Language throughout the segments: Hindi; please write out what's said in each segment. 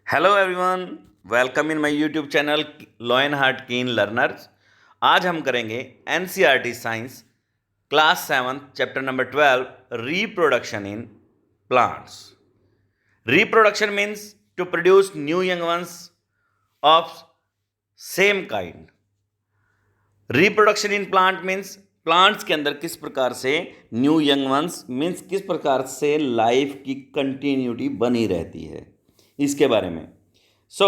Hello everyone, welcome in my YouTube channel lion heart keen learners. आज हम करेंगे NCERT science class 7 chapter number 12 reproduction in plants. Reproduction means to produce new young ones of same kind. Reproduction in plant means plants के अंदर किस प्रकार से न्यू यंग वंस मीन्स किस प्रकार से लाइफ की कंटिन्यूटी बनी रहती है, इसके बारे में। So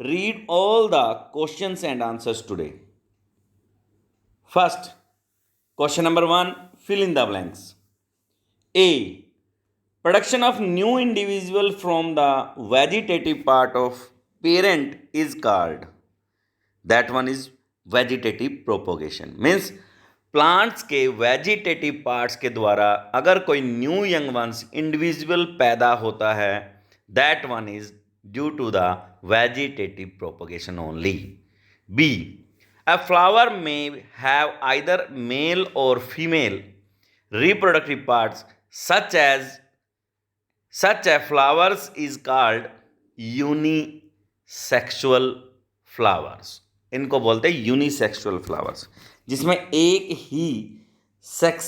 read all the questions and answers today. First question number 1, fill in the blanks. A, production of new individual from the vegetative part of parent is called, that one is vegetative propagation. Means plants के वेजिटेटिव पार्ट्स के द्वारा अगर कोई न्यू यंग वंस इंडिविजुअल पैदा होता है, that one is due to the vegetative propagation only. B, a flower may have either male or female reproductive parts such a flowers is called unisexual flowers. इनको बोलते हैं यूनिसेक्सुअल फ्लावर्स, जिसमें एक ही सेक्स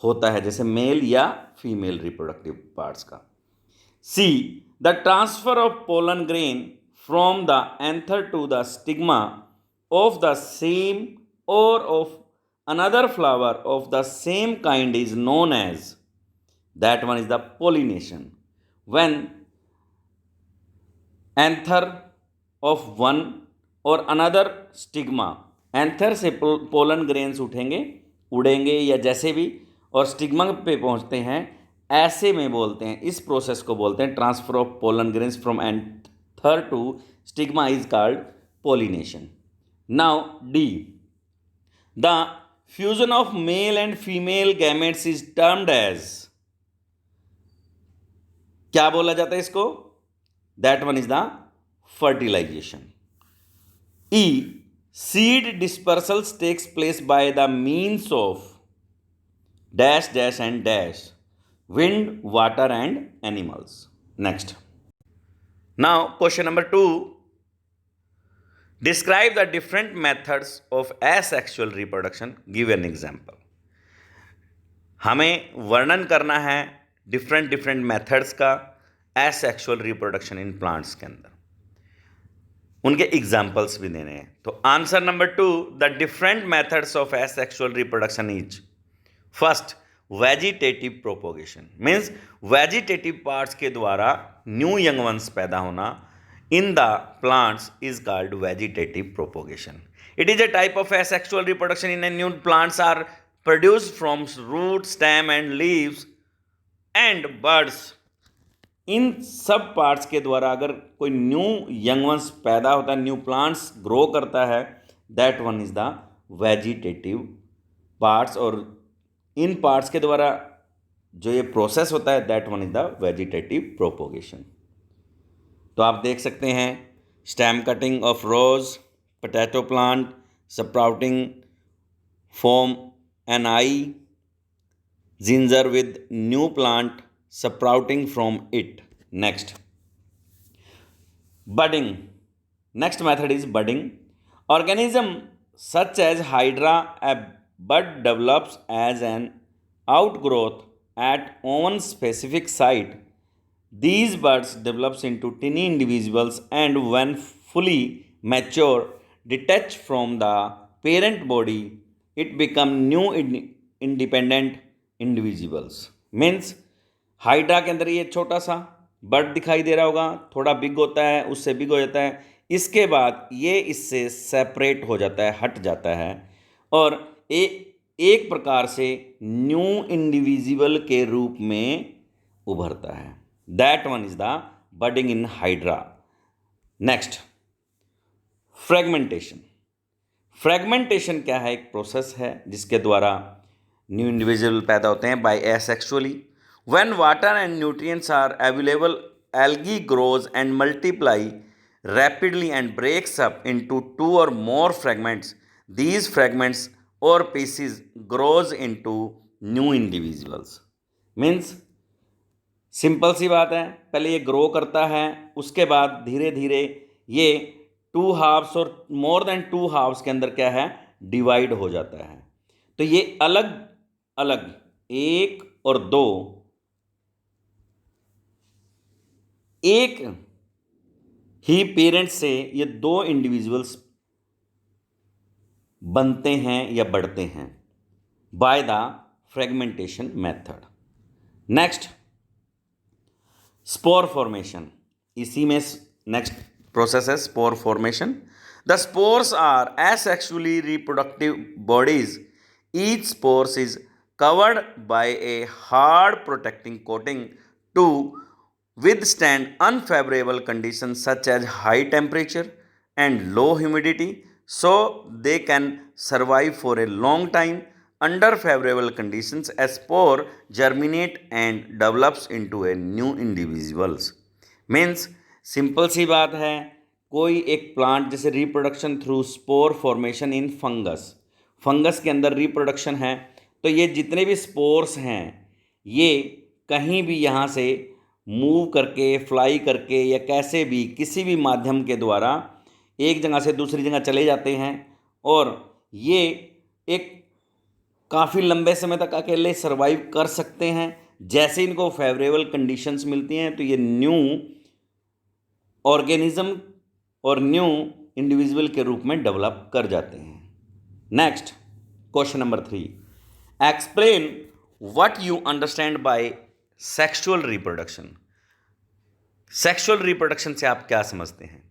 होता है, जैसे मेल या फीमेल रिप्रोडक्टिव पार्ट्स का। C, the transfer of pollen grain from the anther to the stigma of the same or of another flower of the same kind is known as, that one is the pollination. When anther of one और another stigma, एंथर से पोलन ग्रेन्स उड़ेंगे या जैसे भी, और स्टिग्मा पे पहुंचते हैं, ऐसे में बोलते हैं, इस प्रोसेस को बोलते हैं transfer of pollen grains from anther to stigma is called pollination. Now D, the fusion of male and female gametes is termed as, क्या बोला जाता है इसको? That one is the fertilization. E, seed dispersals takes place by the means of dash dash and dash, wind, water and animals. Next. Now question number 2, describe the different methods of asexual reproduction. Give an example. हमें वर्णन करना है डिफरेंट मेथड्स का एसेक्सुअल रिप्रोडक्शन इन प्लांट्स के अंदर, उनके एग्जाम्पल्स भी देने हैं. तो answer number 2, the different methods of asexual reproduction is, first vegetative propagation, means vegetative parts के द्वारा न्यू यंग वंस पैदा होना in the plants is called vegetative propagation. It is a type of asexual reproduction in a new plants are produced from root, stem and leaves and birds. इन सब पार्ट्स के द्वारा अगर कोई न्यू यंग वंस पैदा होता है, न्यू प्लांट्स ग्रो करता है, that one is the vegetative parts. और इन पार्ट्स के द्वारा जो ये प्रोसेस होता है, that one is the vegetative propagation. तो आप देख सकते हैं stem cutting of rose, potato plant, sprouting form an eye, ginger with new plant sprouting from it. Next, budding. Next method is budding. Organism such as hydra, a bud develops as an outgrowth at one specific site. These buds develops into tiny individuals and when fully mature, detach from the parent body, it become new independent individuals. Means hydra के अंदर ये छोटा सा बर्ड दिखाई दे रहा होगा, थोड़ा बिग होता है, उससे बिग हो जाता है, इसके बाद ये इससे सेपरेट हो जाता है, हट जाता है, और एक प्रकार से न्यू इंडिविजुअल के रूप में उभरता है. That one is the budding in hydra. Next, fragmentation. Fragmentation क्या है? एक प्रोसेस है जिसके द्वारा न्यू इंडिविजुअल पैदा होते हैं by asexually. When water and nutrients are available, algae grows and multiply rapidly and breaks up into two or more fragments. These fragments or pieces grows into new individuals. Means simple सी बात है, पहले ये ग्रो करता है, उसके बाद धीरे धीरे ये 2 हाफ्स और मोर देन 2 हाफ्स के अंदर क्या है, डिवाइड हो जाता है। तो ये अलग अलग 1 और 2 एक ही पेरेंट्स से ये 2 इंडिविजुअल्स बनते हैं या बढ़ते हैं by the fragmentation method. Next, spore formation, इसी में नेक्स्ट प्रोसेस है spore formation. The spores are asexually reproductive bodies. Each spores is covered by a hard protecting coating to withstand unfavorable conditions such as high temperature and low humidity, so they can survive for a long time under favorable conditions. A spore germinate and develops into a new individuals. Means simple सी बात है, कोई एक प्लांट जैसे reproduction through spore formation in fungus, fungus के अंदर रिप्रोडक्शन है, तो ये जितने भी स्पोर्स हैं ये कहीं भी यहाँ से मूव करके, फ्लाई करके या कैसे भी किसी भी माध्यम के द्वारा एक जगह से दूसरी जगह चले जाते हैं और ये एक काफ़ी लंबे समय तक अकेले सर्वाइव कर सकते हैं। जैसे इनको फेवरेबल कंडीशंस मिलती हैं तो ये न्यू ऑर्गेनिज्म और न्यू इंडिविजुअल के रूप में डेवलप कर जाते हैं। Next, question number 3, explain what you understand by sexual reproduction. Sexual reproduction से आप क्या समझते हैं?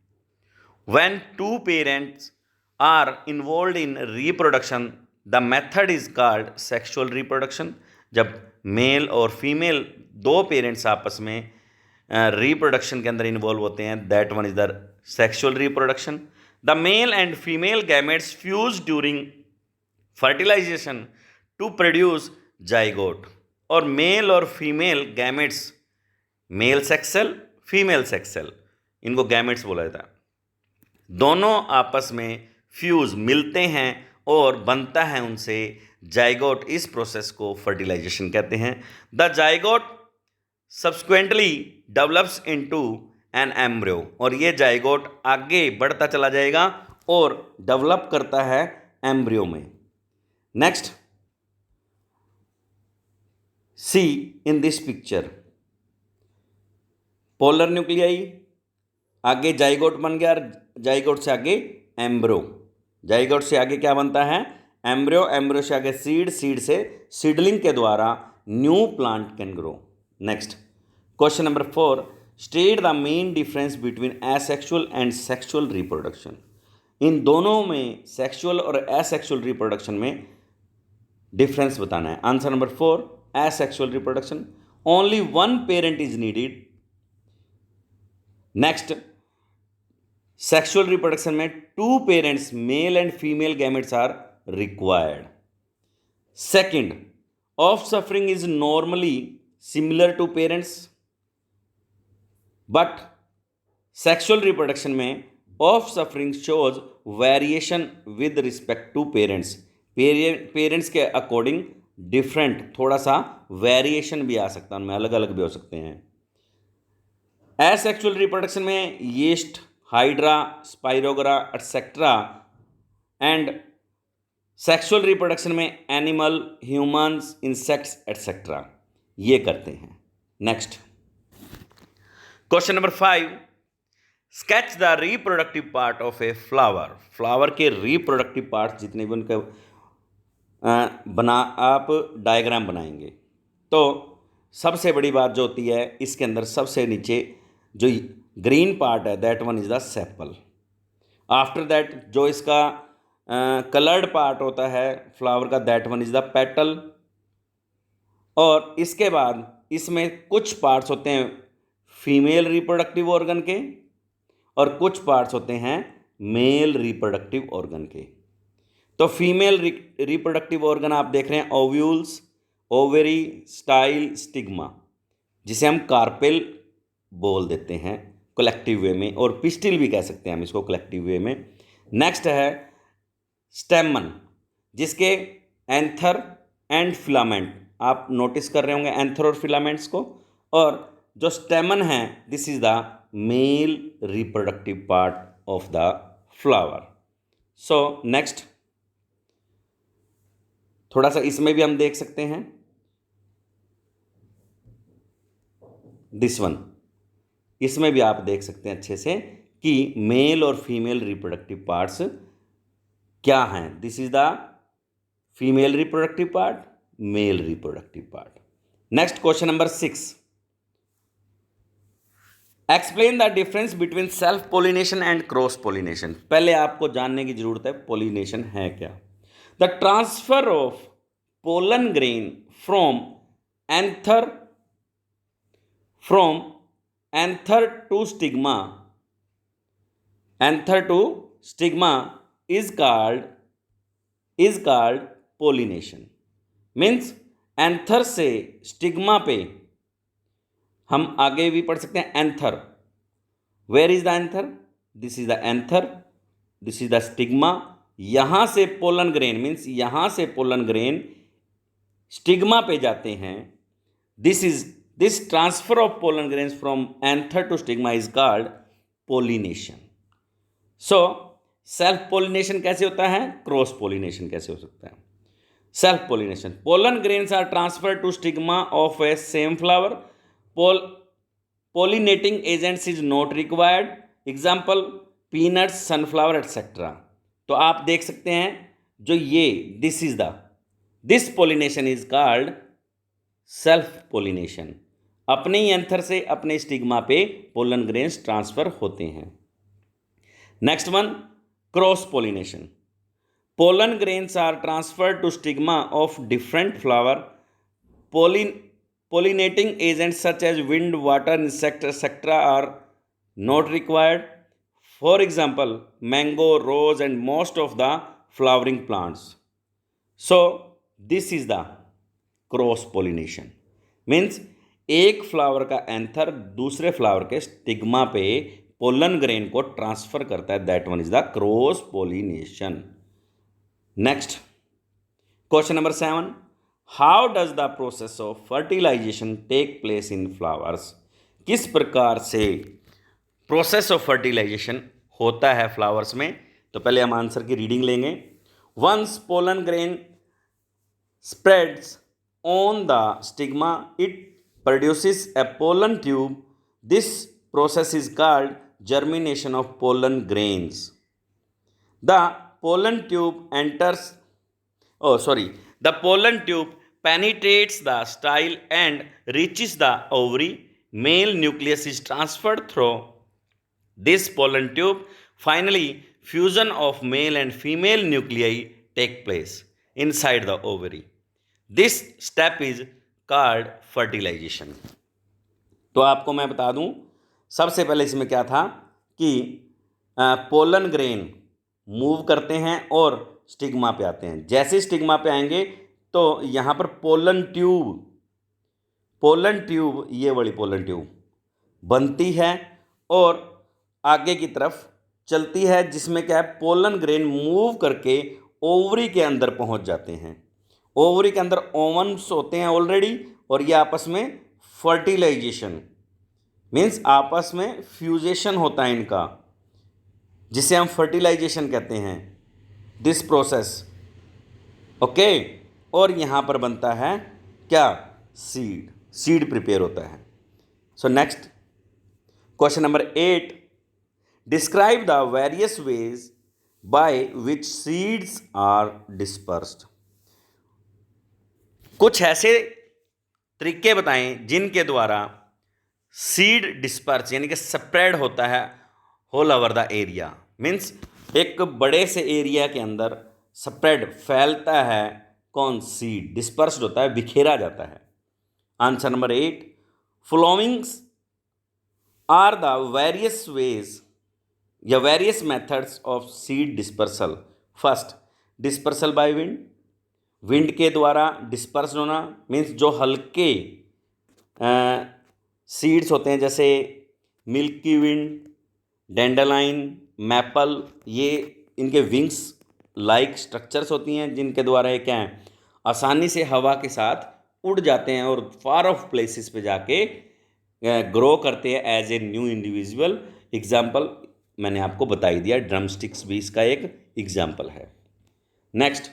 When 2 parents are involve in reproduction the method is called sexual reproduction. जब मेल और फीमेल 2 पेरेंट्स आपस में रिप्रोडक्शन के अंदर इन्वॉल्व होते हैं, that one is the sexual reproduction. The male and female gametes fuse during fertilisation to produce zygote. और मेल और female gametes, male sex cell, female sex cell, इनको गैमेट्स बोला जाता है, दोनों आपस में फ्यूज मिलते हैं और बनता है उनसे जाइगोट। इस प्रोसेस को फर्टिलाइजेशन कहते हैं। The zygote subsequently develops into an embryo, और ये जाइगोट आगे बढ़ता चला जाएगा और डेवलप करता है एम्ब्रियो में। Next, see in this picture, polar nuclei, आगे जाइगोट बन गया, जाइगोट से आगे एम्ब्रियो, जाइगोट से आगे क्या बनता है, एम्ब्रियो, एम्ब्रियो से आगे सीड, सीड से सीडलिंग के द्वारा new plant can grow. Next, question number 4, state the main difference between asexual and sexual reproduction. इन दोनों में, सेक्सुअल और एसेक्सुअल रिप्रोडक्शन में डिफरेंस बताना है। Answer number 4, asexual reproduction only 1 parent is needed. Next, sexual reproduction में 2 parents, male and female gametes are required. Second, offspring is normally similar to parents, but sexual reproduction में offspring shows variation with respect to parents. Parents के अकॉर्डिंग डिफरेंट, थोड़ा सा वेरिएशन भी आ सकता है, उनमें अलग अलग भी हो सकते हैं। एसेक्सुअल रिप्रोडक्शन में yeast, hydra, spirogyra etcetera, and sexual reproduction में एनिमल, ह्यूमंस, इंसेक्ट्स एटसेट्रा, ये करते हैं। Next, question number 5, sketch the reproductive part of a flower. Flower के रिप्रोडक्टिव पार्ट जितने भी उनके आप डायग्राम बनाएंगे तो सबसे बड़ी बात जो होती है, इसके अंदर सबसे नीचे जो ग्रीन पार्ट है, that one is the sepal. After that जो इसका कलर्ड पार्ट होता है फ्लावर का, that one is the petal. और इसके बाद इसमें कुछ पार्ट्स होते हैं फीमेल रिप्रोडक्टिव ऑर्गन के और कुछ पार्ट्स होते हैं मेल रिप्रोडक्टिव ऑर्गन के। तो फीमेल रिप्रोडक्टिव ऑर्गन आप देख रहे हैं, ओव्यूल्स, ओवेरी, स्टाइल, स्टिग्मा, जिसे हम कार्पेल बोल देते हैं कलेक्टिव वे में, और पिस्टिल भी कह सकते हैं हम इसको कलेक्टिव वे में। नेक्स्ट है स्टेमन, जिसके एंथर एंड फिलामेंट, आप नोटिस कर रहे होंगे एंथर और फिलामेंट्स को, और जो स्टेमन है, this is the mail reproductive part of the flower. So next, थोड़ा सा इसमें भी हम देख सकते हैं, दिस वन, इसमें भी आप देख सकते हैं अच्छे से कि मेल और फीमेल रिप्रोडक्टिव पार्ट्स क्या हैं। This is the female reproductive part, male reproductive part. Next question number 6, explain the difference between self pollination and cross pollination. पहले आपको जानने की जरूरत है पोलिनेशन है क्या। The transfer of pollen grain from anther to stigma is called pollination। Means anther से स्टिग्मा पे, हम आगे भी पढ़ सकते हैं anther, where is the anther, this is the anther, this is the stigma. यहां से पोलन ग्रेन, मीन्स यहां से पोलन ग्रेन स्टिग्मा पे जाते हैं। This transfer of pollen grains from anther to stigma is called pollination. So self pollination कैसे होता है, क्रॉस पोलिनेशन कैसे हो सकता है। Self pollination, pollen grains are transfer to stigma of a same flower, pollinating agents is not required, example peanuts, sunflower et cetera. तो आप देख सकते हैं जो ये this pollination is called self pollination. अपने ही एंथर से अपने स्टिग्मा पे पोलन ग्रेन्स ट्रांसफर होते हैं। Next one, cross pollination, pollen grains are transferred to stigma of different flower, pollinating agents such as wind, water, insect, etc. are not required. For example, mango, rose and most of the flowering plants. So this is the cross pollination, means एक फ्लावर का एंथर दूसरे फ्लावर के स्टिग्मा पे पोलन ग्रेन को ट्रांसफर करता है, that one is the cross pollination. Next question number 7, how does the process of fertilisation take place in flowers. किस प्रकार से प्रोसेस ऑफ फर्टिलाइजेशन होता है फ्लावर्स में। तो पहले हम आंसर की रीडिंग लेंगे। Once pollen grain spreads on the stigma it produces a pollen tube, this process is called germination of pollen grains. The pollen tube the pollen tube penetrates the style and reaches the ovary. Male nucleus is transferred through this pollen tube. Finally, fusion of male and female nuclei take place inside the ovary. This step is called fertilization. तो आपको मैं बता दूं, सबसे पहले इसमें क्या था कि पोलन ग्रेन मूव करते हैं और स्टिग्मा पे आते हैं। जैसे स्टिग्मा पे आएंगे तो यहाँ पर पोलन ट्यूब ये वाली पोलन ट्यूब बनती है और आगे की तरफ चलती है, जिसमें क्या है, पोलन ग्रेन मूव करके ओवरी के अंदर पहुँच जाते हैं। ओवरी के अंदर ओवन्स होते हैं ऑलरेडी, और ये आपस में फर्टिलाइजेशन मीन्स आपस में फ्यूजेशन होता है इनका, जिसे हम फर्टिलाइजेशन कहते हैं, दिस प्रोसेस। ओके, और यहाँ पर बनता है क्या, सीड प्रिपेयर होता है। So next question number 8, describe the various ways by which seeds are dispersed. कुछ ऐसे तरीके बताएं जिनके द्वारा सीड डिस्पर्स यानी कि स्प्रेड होता है whole over the area. Means एक बड़े से एरिया के अंदर स्प्रेड फैलता है, कौन, सीड डिस्पर्स्ड होता है, बिखेरा जाता है। Answer number 8, followings are the various ways या various methods of seed dispersal. First, dispersal by wind के द्वारा डिस्पर्स होना, मीन्स जो हल्के सीड्स होते हैं जैसे मिल्की विंड, डेंडलाइन, मैपल, ये इनके विंग्स लाइक स्ट्रक्चर्स होती हैं जिनके द्वारा ये क्या है, आसानी से हवा के साथ उड़ जाते हैं और फार ऑफ प्लेसेस पे जाके ग्रो करते हैं as a new individual. Example मैंने आपको बता ही दिया, ड्रम स्टिक्स भी इसका एक एग्जाम्पल है। Next,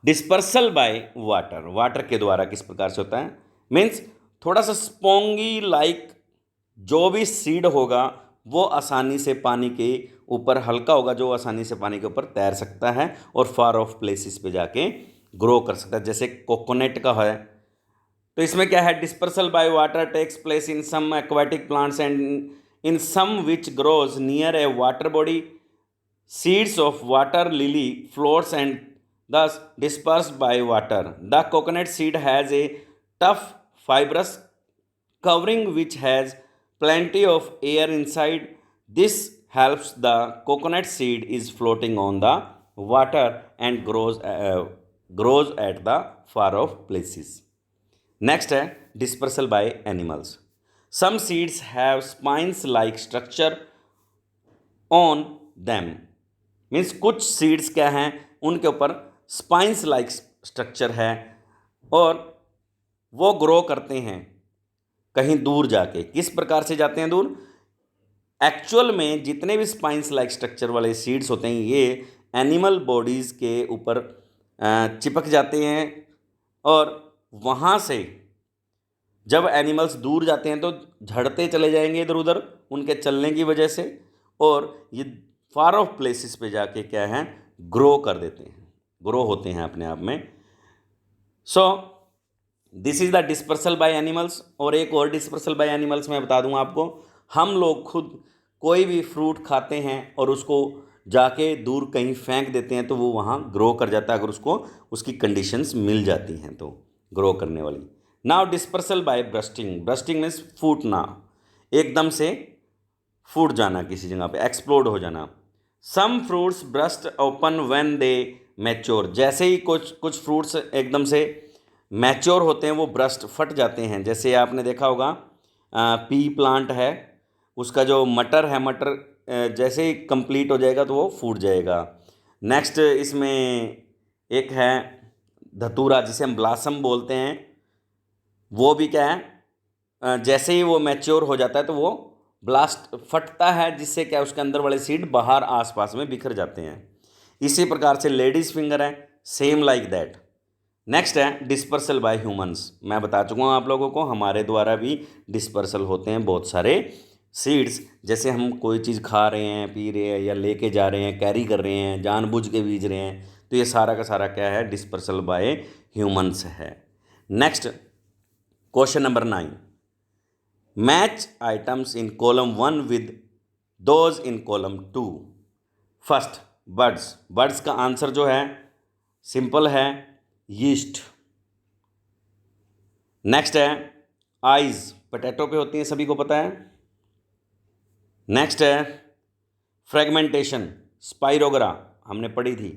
dispersal by water. Water के द्वारा किस प्रकार से होता है, मीन्स थोड़ा सा स्पॉन्गी लाइक जो भी सीड होगा वो आसानी से पानी के ऊपर हल्का होगा, जो आसानी से पानी के ऊपर तैर सकता है और फार ऑफ प्लेसेस पे जाके ग्रो कर सकता है, जैसे कोकोनट का है। तो इसमें क्या है, dispersal by water takes place in some aquatic plants and in some which grows near a water body. Seeds of water lily floats and thus dispersed by water. The coconut seed has a tough fibrous covering which has plenty of air inside. This helps the coconut seed is floating on the water and grows at the far off places. Next है dispersal by animals. Some seeds have spines like structure on them. Means कुछ सीड्स क्या हैं, उनके ऊपर स्पाइंस लाइक स्ट्रक्चर है और वो ग्रो करते हैं कहीं दूर जाके। किस प्रकार से जाते हैं दूर, एक्चुअल में जितने भी स्पाइंस लाइक स्ट्रक्चर वाले सीड्स होते हैं ये एनिमल बॉडीज़ के ऊपर चिपक जाते हैं और वहाँ से जब एनिमल्स दूर जाते हैं तो झड़ते चले जाएंगे इधर उधर उनके चलने की वजह से, और ये फार ऑफ प्लेसेस पे जाके क्या है, ग्रो कर देते हैं, ग्रो होते हैं अपने आप में। So this is the dispersal by animals. और एक और डिस्पर्सल बाय एनिमल्स मैं बता दूंगा आपको, हम लोग खुद कोई भी फ्रूट खाते हैं और उसको जाके दूर कहीं फेंक देते हैं तो वो वहाँ ग्रो कर जाता है, अगर उसको उसकी कंडीशंस मिल जाती हैं तो ग्रो करने वाली। Now dispersal by bursting. Bursting means फूटना, एकदम से फूट जाना, किसी जगह पे एक्सप्लोड हो जाना। Some fruits burst open when they mature. जैसे ही कुछ फ्रूट्स एकदम से मैच्योर होते हैं वो ब्रस्ट फट जाते हैं। जैसे आपने देखा होगा पी प्लांट है, उसका जो मटर है, मटर जैसे ही कंप्लीट हो जाएगा तो वो फूट जाएगा। नेक्स्ट इसमें एक है धतूरा जिसे हम ब्लासम बोलते हैं, वो भी क्या है, जैसे ही वो मैच्योर हो जाता है तो वो ब्लास्ट फटता है, जिससे क्या उसके अंदर वाले सीड बाहर आसपास में बिखर जाते हैं। इसी प्रकार से लेडीज़ फिंगर है, सेम लाइक दैट। नेक्स्ट है डिस्पर्सल बाय ह्यूमंस। मैं बता चुका हूँ आप लोगों को, हमारे द्वारा भी डिस्पर्सल होते हैं बहुत सारे सीड्स। जैसे हम कोई चीज़ खा रहे हैं, पी रहे हैं या लेके जा रहे हैं, कैरी कर रहे हैं, जानबूझ के बीज रहे हैं, तो ये सारा का सारा क्या है, डिस्पर्सल बाय ह्यूमंस है। Next question number 9, match items in column 1 with those in column 2। First birds. Birds का आंसर जो है सिंपल है, यीस्ट। नेक्स्ट है आइज, पोटैटो पे होती हैं, सभी को पता है। नेक्स्ट है फ्रेगमेंटेशन, स्पाइरोगरा, हमने पढ़ी थी।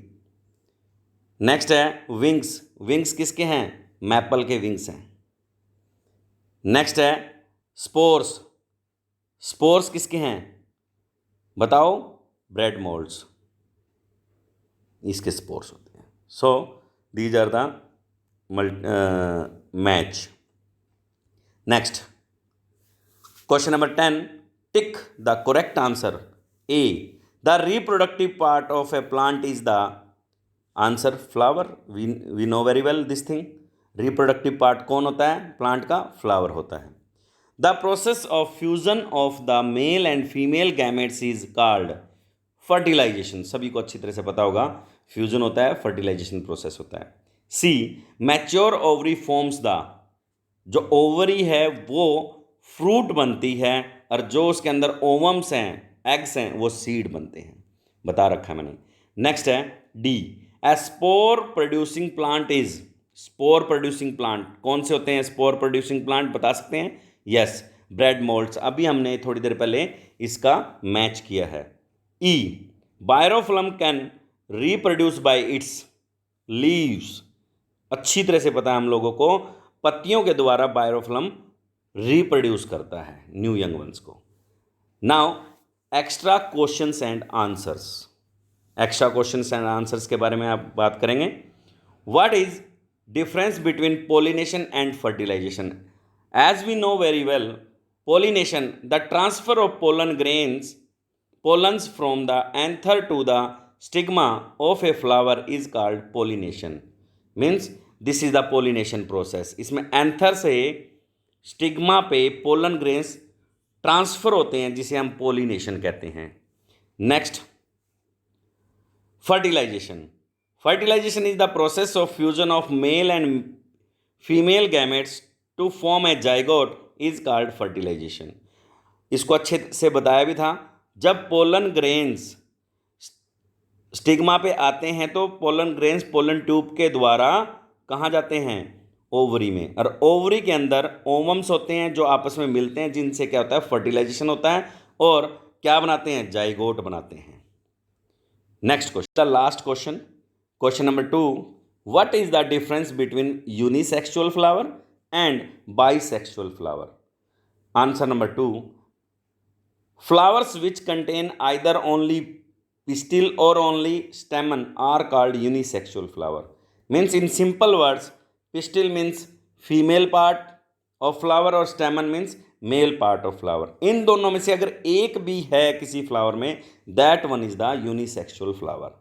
नेक्स्ट है विंग्स। विंग्स किसके हैं, मैपल के विंग्स हैं। नेक्स्ट है स्पोर्स। स्पोर्स किसके हैं बताओ, ब्रेड मोल्ड्स, इसके स्पोर्स होते हैं। So these are the match. Next question number 10, tick the correct answer. A, the reproductive part of a plant is the answer flower. We know very well this thing. Reproductive part कौन होता है, प्लांट का फ्लावर होता है। The process of fusion of the male and female gametes is called fertilisation. सभी को अच्छी तरह से पता होगा, फ्यूजन होता है, फर्टिलाइजेशन प्रोसेस होता है। सी, मैच्योर ओवरी फॉर्म्स द, जो ओवरी है वो फ्रूट बनती है और जो उसके अंदर ओवम्स हैं, एग्स हैं, वो सीड बनते हैं, बता रखा है मैंने। नेक्स्ट है D, A spore producing plant is. Spore producing plant कौन से होते हैं, स्पोर प्रोड्यूसिंग प्लांट बता सकते हैं, यस, ब्रेड मोल्ड्स। अभी हमने थोड़ी देर पहले इसका मैच किया है। E, bryophyllum can reproduce by its leaves. अच्छी तरह से पता है हम लोगों को, पत्तियों के द्वारा बायरोफ्लम रिप्रोड्यूस करता है न्यू यंग वंस को। Now extra questions and answers. Extra questions and answers के बारे में आप बात करेंगे। What is difference between pollination and fertilization. As we know very well, pollination, the transfer of pollens from the anther to the stigma of a flower is called pollination. Means this is the pollination process. इसमें एंथर से स्टिग्मा पे पोलन ग्रेन्स ट्रांसफर होते हैं जिसे हम पोलिनेशन कहते हैं. Next, fertilisation. Fertilization is the process of fusion of male and female gametes to form a zygote is called fertilization. इसको अच्छे से बताया भी था. जब पोलन ग्रेन्स स्टिग्मा पे आते हैं तो पोलन ग्रेन्स पोलन ट्यूब के द्वारा कहाँ जाते हैं? ओवरी में. और ओवरी के अंदर ओवम्स होते हैं जो आपस में मिलते हैं, जिनसे क्या होता है? फर्टिलाइजेशन होता है. और क्या बनाते हैं? जाइगोट बनाते हैं. Next question, the last question. Question number 2. What is the difference between unisexual flower and bisexual flower? Answer number 2. Flowers which contain either only pistil or only stamen are called unisexual flower. Means in simple words, pistil means female part of flower और stamen means male part of flower. इन दोनों में से अगर एक भी है किसी flower में, that one is the unisexual flower.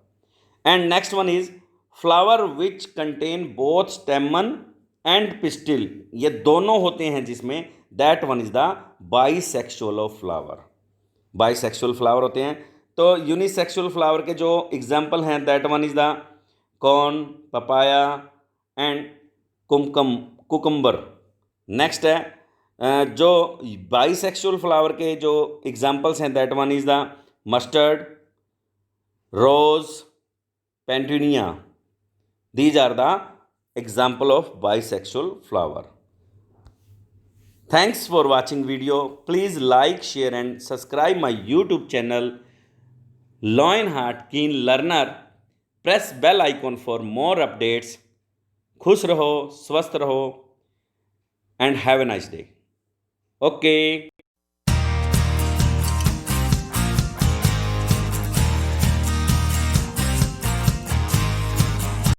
And next one is flower which contain both stamen and pistil. ये दोनों होते हैं जिसमें, that one is the bisexual of flower. Bisexual flower होते हैं. तो unisexual flower के जो example हैं, that one is the corn, papaya and cucumber. Next है जो bisexual flower के जो examples हैं, that one is the mustard, rose, Petunia. These are the example of bisexual flower. Thanks for watching video. Please like, share and subscribe my YouTube channel Lionheart Keen Learner. Press bell icon for more updates. खुश रहो, स्वस्थ रहो and have a nice day. Okay.